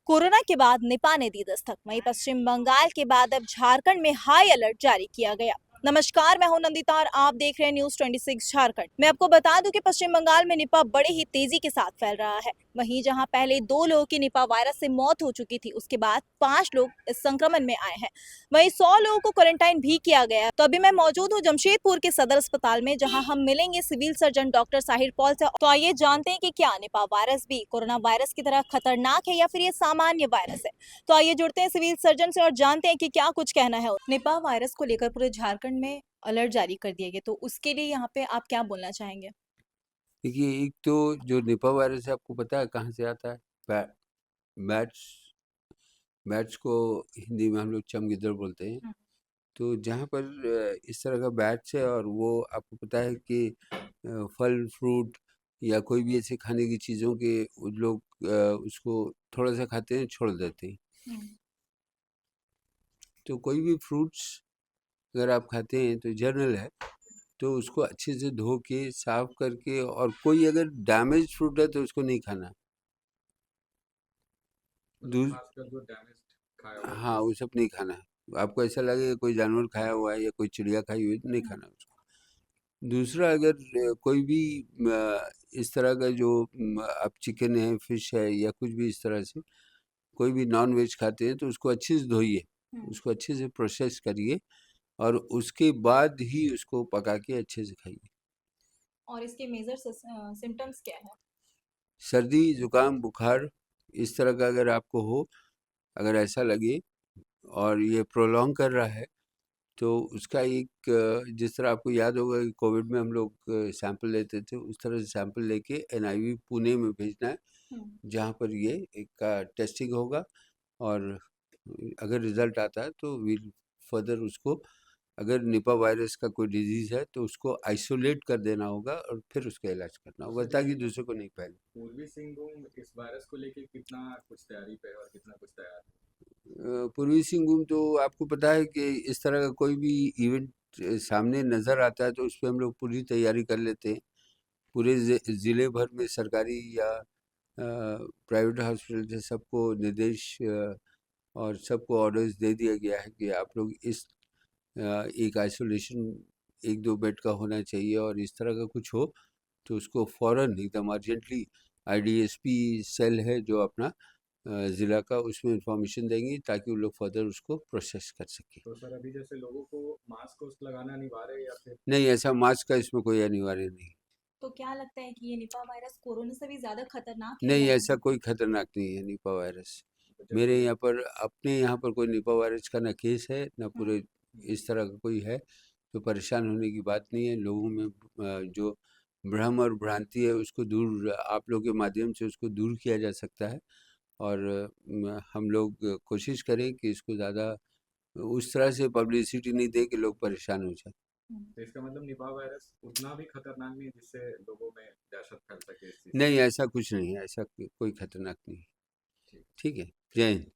Corona के बाद Nipah ने दी दस्तक। वहीं पश्चिम बंगाल के बाद अब झारखंड में हाई अलर्ट जारी किया गया। नमस्कार, मैं हूं नंदिता और आप देख रहे हैं न्यूज 26 झारखंड। मैं आपको बता दूं कि पश्चिम बंगाल में निपा बड़े ही तेजी के साथ फैल रहा है। वहीं जहां पहले 2 लोगों की निपा वायरस से मौत हो चुकी थी, उसके बाद 5 लोग इस संक्रमण में आए हैं। वहीं 100 लोगों को क्वारंटाइन भी किया गया है। तो अभी मैं मौजूद हूँ जमशेदपुर के सदर अस्पताल में, जहाँ हम मिलेंगे civil surgeon doctor Sahir Paul से। तो आइए जानते हैं कि क्या निपा वायरस भी कोरोना वायरस की तरह खतरनाक है या फिर ये सामान्य वायरस है। तो आइए जुड़ते हैं सिविल सर्जन से और जानते हैं कि क्या कुछ कहना है। निपा वायरस को लेकर पूरे झारखंड में अलर्ट जारी कर दिए गए, तो उसके लिए यहाँ पे आप क्या बोलना चाहेंगे? देखिए, एक तो जो निपा वायरस है आपको पता है कहाँ से आता है? बै बैट्स बैट्स को हिंदी में हम लोग चमगिदड़ बोलते हैं। तो जहाँ पर इस तरह का बैट्स है और वो आपको पता है कि फल फ्रूट या कोई भी ऐसे खाने की चीज़ों के वो लोग उसको थोड़ा-सा खाते हैं, छोड़ देते हैं। हम्म। तो कोई भी फ्रूट्स अगर आप खाते हैं तो जनरल है, तो उसको अच्छे से धो के, साफ करके और कोई अगर डैमेज फ्रूट है तो उसको नहीं खाना। मतलब दूस खासकर जो डैमेज्ड खाया हुआ हाँ, चीज। वो सब नहीं खाना है। आपको ऐसा लगे कि कोई जानवर खाया हुआ है या कोई चिड़िया खाई हुई है, तो नहीं खाना उसको। दूसरा, अगर कोई भी इस तरह का जो आप चिकन है, फिश है या कुछ भी इस तरह से कोई भी नॉन वेज खाते हैं तो उसको अच्छे से धोइए, उसको अच्छे से प्रोसेस करिए और उसके बाद ही उसको पका के अच्छे से खाइए। और इसके मेजर सिम्टम्स क्या है? सर्दी, ज़ुकाम, बुखार इस तरह का अगर आपको हो, अगर ऐसा लगे और ये प्रोलॉन्ग कर रहा है तो उसका एक जिस तरह आपको याद होगा कि कोविड में हम लोग सैंपल लेते थे, उस तरह से सैंपल लेके एनआईवी पुणे में भेजना है, जहाँ पर ये एक का टेस्टिंग होगा और अगर रिजल्ट आता है तो विल फर्दर उसको, अगर निपा वायरस का कोई डिजीज़ है तो उसको आइसोलेट कर देना होगा और फिर उसका इलाज करना तो होगा सर ताकि ये दूसरे को नहीं फैले। पूर्वी सिंहभूम इस वायरस को लेके कितना कुछ तैयारी पे है और कितना कुछ तैयार है? पूर्वी सिंहभूम तो आपको पता है कि इस तरह का कोई भी इवेंट सामने नज़र आता है तो उस पे हम लोग पूरी तैयारी कर लेते हैं। पूरे ज़िले भर में सरकारी या प्राइवेट हॉस्पिटल से सबको निर्देश और सबको ऑर्डर्स दे दिया गया है कि आप लोग इस एक आइसोलेशन 1-2 बेड का होना चाहिए और इस तरह का कुछ हो तो उसको फ़ौरन एकदम अर्जेंटली आईडीएसपी सेल है जो अपना ज़िला का, उसमें इन्फॉर्मेशन देंगी ताकि वो लोग फर्दर उसको प्रोसेस कर सकें। तो सर अभी जैसे लोगों को मास्क उस्क लगाना अनिवार्य है या फिर? नहीं, ऐसा मास्क का इसमें कोई अनिवार्य नहीं। तो क्या लगता है कि ये निपा वायरस कोरोना से भी ज्यादा खतरनाक है नहीं, या ऐसा नहीं? कोई खतरनाक नहीं है निपा वायरस। तो मेरे जैसे यहाँ पर, अपने यहाँ पर कोई निपा वायरस का ना केस है, ना पूरे हम्म, इस तरह का कोई है, तो परेशान होने की बात नहीं है। लोगों में जो भ्रम और भ्रांति है उसको दूर, आप लोग के माध्यम से उसको दूर किया जा सकता है और हम लोग कोशिश करें कि इसको ज़्यादा उस तरह से पब्लिसिटी नहीं दें कि लोग परेशान हो जाएँ। तो इसका मतलब निपा वायरस उतना भी खतरनाक नहीं है जिससे लोगों में दहशत फैल सके इस चीज से। नहीं, ऐसा कुछ नहीं है, ऐसा कोई खतरनाक नहीं है। ठीक। ठीक है, जय हिंद।